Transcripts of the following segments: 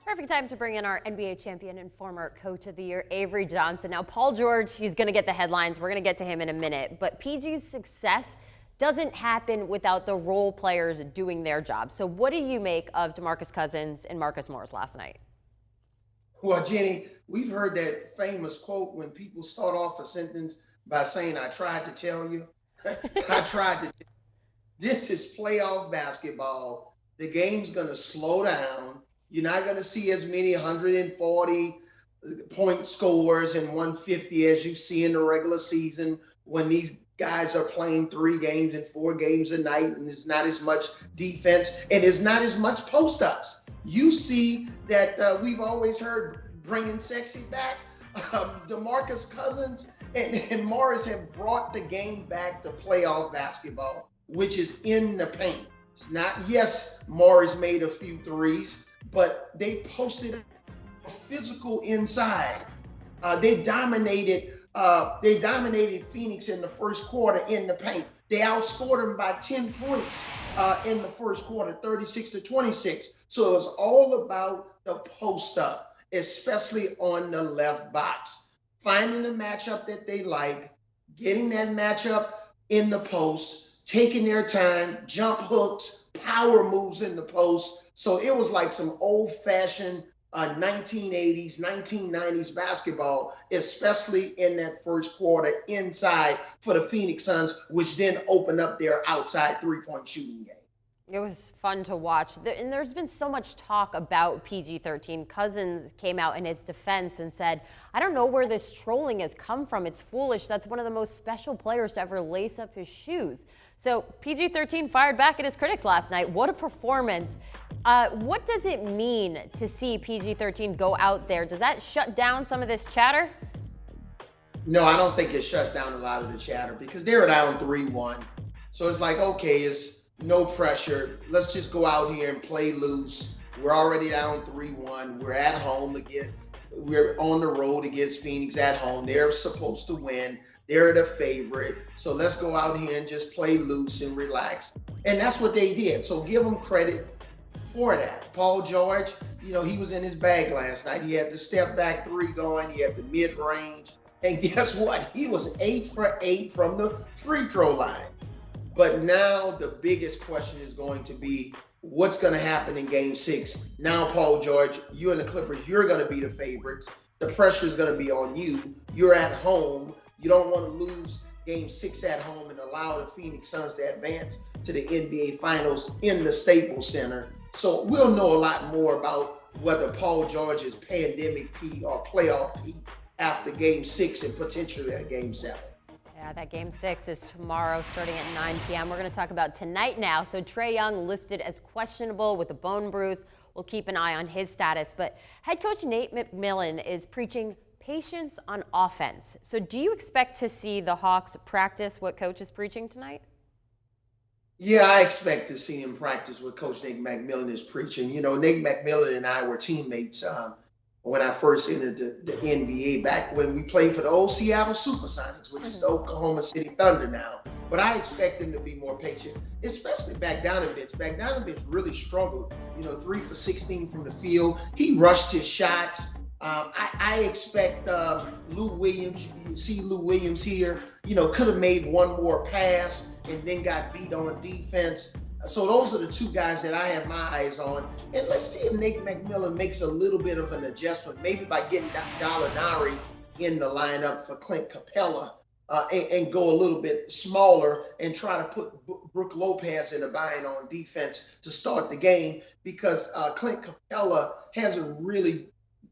Perfect time to bring in our NBA champion and former coach of the year, Avery Johnson. Now, Paul George, he's going to get the headlines. We're going to get to him in a minute. But PG's success doesn't happen without the role players doing their job. So what do you make of DeMarcus Cousins and Marcus Morris last night? Well, Jenny, we've heard that famous quote when people start off a sentence by saying, I tried to tell you. I tried to. This is playoff basketball. The game's going to slow down. You're not going to see as many 140-point scores and 150 as you see in the regular season when these guys are playing 3 games and 4 games a night, and there's not as much defense and there's not as much post-ups. You see that we've always heard bringing sexy back. DeMarcus Cousins and Morris have brought the game back to playoff basketball, which is in the paint. It's not, yes, Morris made a few threes, but they posted physical inside. They dominated Phoenix in the first quarter in the paint. They outscored them by 10 points in the first quarter, 36-26. So it was all about the post up, especially on the left box. Finding a matchup that they like, getting that matchup in the post, taking their time, jump hooks, power moves in the post. So it was like some old-fashioned 1980s, 1990s basketball, especially in that first quarter inside for the Phoenix Suns, which then opened up their outside three-point shooting game. It was fun to watch. And there's been so much talk about PG-13. Cousins came out in his defense and said, I don't know where this trolling has come from. It's foolish. That's one of the most special players to ever lace up his shoes. So PG-13 fired back at his critics last night. What a performance. What does it mean to see PG-13 go out there? Does that shut down some of this chatter? No, I don't think it shuts down a lot of the chatter because they're down 3-1. So it's like, okay, it's no pressure. Let's just go out here and play loose. We're already down 3-1. We're at home again. We're on the road against Phoenix at home. They're supposed to win. They're the favorite. So let's go out here and just play loose and relax. And that's what they did. So give them credit for that. Paul George, he was in his bag last night. He had the step back 3 going. He had the mid range. And guess what? He was 8 for 8 from the free throw line. But now the biggest question is going to be what's going to happen in Game 6. Now, Paul George, you and the Clippers, you're going to be the favorites. The pressure is going to be on you. You're at home. You don't want to lose Game 6 at home and allow the Phoenix Suns to advance to the NBA Finals in the Staples Center. So we'll know a lot more about whether Paul George is pandemic P or playoff P after Game 6 and potentially at Game 7. Yeah, that Game 6 is tomorrow starting at 9 p.m. We're going to talk about tonight now. So Trae Young listed as questionable with a bone bruise. We'll keep an eye on his status. But head coach Nate McMillan is preaching patience on offense. So do you expect to see the Hawks practice what coach is preaching tonight? Yeah, I expect to see him practice what Coach Nate McMillan is preaching. Nate McMillan and I were teammates when I first entered the NBA back when we played for the old Seattle Supersonics, which is the Oklahoma City Thunder now. But I expect him to be more patient, especially Bogdanovic. Bogdanovic really struggled, 3 for 16 from the field. He rushed his shots. I expect Lou Williams, you see Lou Williams here, could have made one more pass and then got beat on defense. So those are the 2 guys that I have my eyes on. And let's see if Nate McMillan makes a little bit of an adjustment, maybe by getting Gallinari in the lineup for Clint Capella and go a little bit smaller and try to put Brook Lopez in a bind on defense to start the game because Clint Capella hasn't really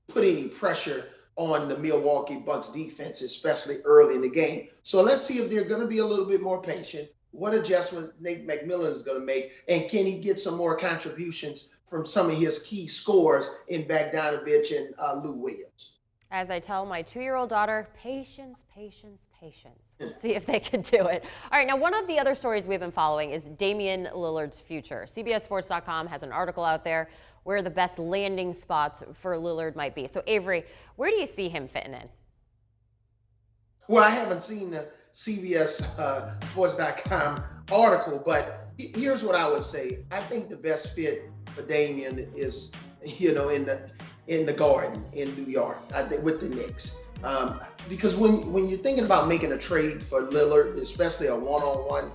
put any pressure on the Milwaukee Bucks defense, especially early in the game. So let's see if they're going to be a little bit more patient. What adjustments Nate McMillan is going to make, and can he get some more contributions from some of his key scorers in Bogdanovic and Lou Williams? As I tell my 2-year-old daughter, patience, patience, patience. We'll see if they can do it. All right, now one of the other stories we've been following is Damian Lillard's future. CBSSports.com has an article out there where the best landing spots for Lillard might be. So Avery, where do you see him fitting in? Well, I haven't seen the CBS Sports.com article, but here's what I would say. I think the best fit for Damian is in the Garden in New York, I think, with the Knicks. Because when you're thinking about making a trade for Lillard, especially a one-on-one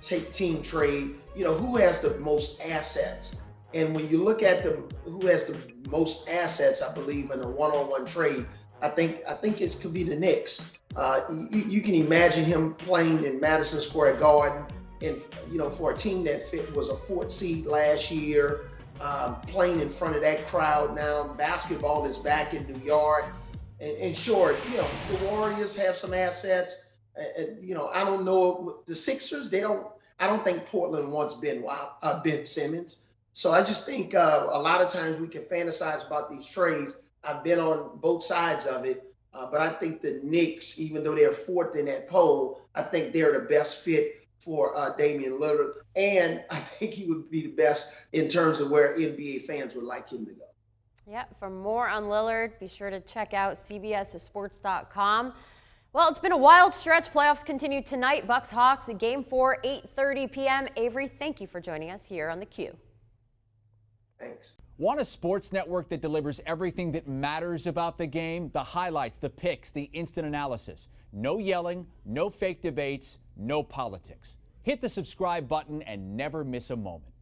team trade, who has the most assets? And when you look at who has the most assets, I believe in a one-on-one trade, I think it could be the Knicks. You can imagine him playing in Madison Square Garden, and for a team that was a 4th seed last year, playing in front of that crowd now. Basketball is back in New York, and sure, the Warriors have some assets. I don't know the Sixers. I don't think Portland wants Ben Simmons. So I just think a lot of times we can fantasize about these trades. I've been on both sides of it, but I think the Knicks, even though they're 4th in that poll, I think they're the best fit for Damian Lillard, and I think he would be the best in terms of where NBA fans would like him to go. Yeah, for more on Lillard, be sure to check out CBSSports.com. Well, it's been a wild stretch. Playoffs continue tonight. Bucks Hawks, Game 4, 8:30 p.m. Avery, thank you for joining us here on theCUBE. Thanks. Want a sports network that delivers everything that matters about the game? The highlights, the picks, the instant analysis. No yelling, no fake debates, no politics. Hit the subscribe button and never miss a moment.